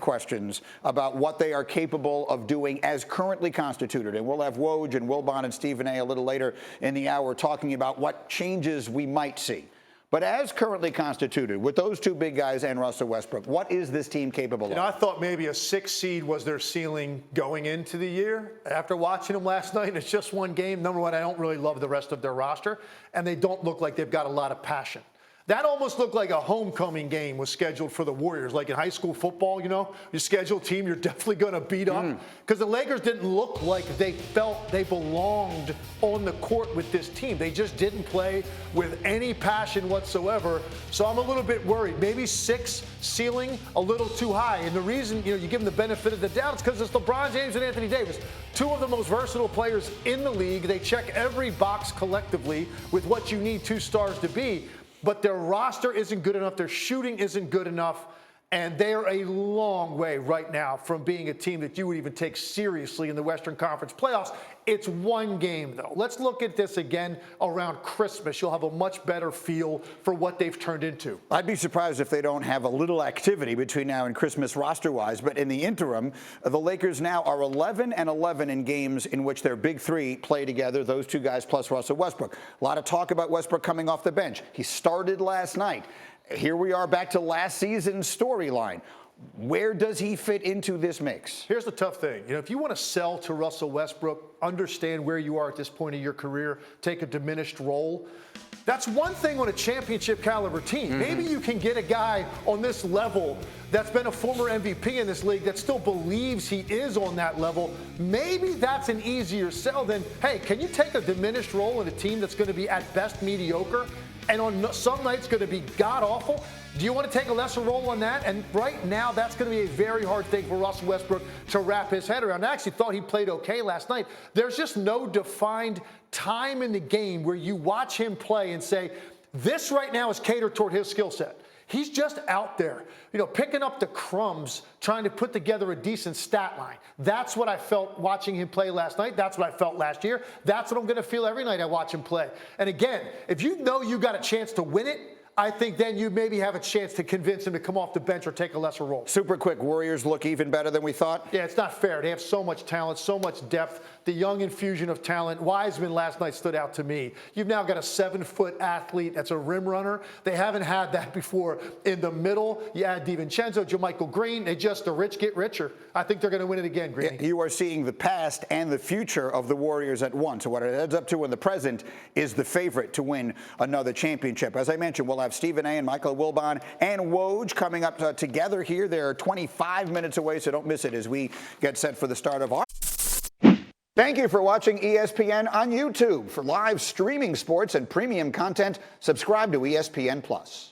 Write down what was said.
questions about what they are capable of doing as currently constituted. And we'll have Woj and Wilbon and Stephen A. a little later in the hour talking about what changes we might see. But as currently constituted, with those two big guys and Russell Westbrook, what is this team capable of? I thought maybe a 6 seed was their ceiling going into the year. After watching them last night, it's just one game. Number one, I don't really love the rest of their roster, and they don't look like they've got a lot of passion. That almost looked like a homecoming game was scheduled for the Warriors. Like in high school football, you schedule a team you're definitely going to beat up. Because the Lakers didn't look like they felt they belonged on the court with this team. They just didn't play with any passion whatsoever. So I'm a little bit worried. Maybe 6 ceiling, a little too high. And the reason, you give them the benefit of the doubt is because it's LeBron James and Anthony Davis. 2 of the most versatile players in the league. They check every box collectively with what you need 2 stars to be. But their roster isn't good enough. Their shooting isn't good enough. And they are a long way right now from being a team that you would even take seriously in the Western Conference playoffs. It's one game, though. Let's look at this again around Christmas. You'll have a much better feel for what they've turned into. I'd be surprised if they don't have a little activity between now and Christmas roster-wise. But in the interim, the Lakers now are 11-11 in games in which their big 3 play together, those 2 guys plus Russell Westbrook. A lot of talk about Westbrook coming off the bench. He started last night. Here we are back to last season's storyline. Where does he fit into this mix? Here's the tough thing. If you want to sell to Russell Westbrook, understand where you are at this point of your career, take a diminished role. That's one thing on a championship caliber team. Maybe you can get a guy on this level that's been a former MVP in this league that still believes he is on that level. Maybe that's an easier sell than, hey, can you take a diminished role in a team that's going to be at best mediocre and on some nights going to be god-awful? Do you want to take a lesser role on that? And right now, that's going to be a very hard thing for Russell Westbrook to wrap his head around. I actually thought he played okay last night. There's just no defined time in the game where you watch him play and say, this right now is catered toward his skill set. He's just out there, picking up the crumbs, trying to put together a decent stat line. That's what I felt watching him play last night. That's what I felt last year. That's what I'm going to feel every night I watch him play. And again, if you know you got a chance to win it, I think then you maybe have a chance to convince him to come off the bench or take a lesser role. Super quick, Warriors look even better than we thought? Yeah, it's not fair. They have so much talent, so much depth, the young infusion of talent. Wiseman last night stood out to me. You've now got a 7-foot athlete that's a rim runner. They haven't had that before. In the middle, you add DiVincenzo, JaMychal Green. The rich get richer. I think they're going to win it again, Greeny. Yeah, you are seeing the past and the future of the Warriors at once. So what it adds up to in the present is the favorite to win another championship. As I mentioned, we'll have Stephen A. and Michael Wilbon and Woj coming up together here. They're 25 minutes away, so don't miss it as we get set for the start of our... Thank you for watching ESPN on YouTube. For live streaming sports and premium content, subscribe to ESPN+.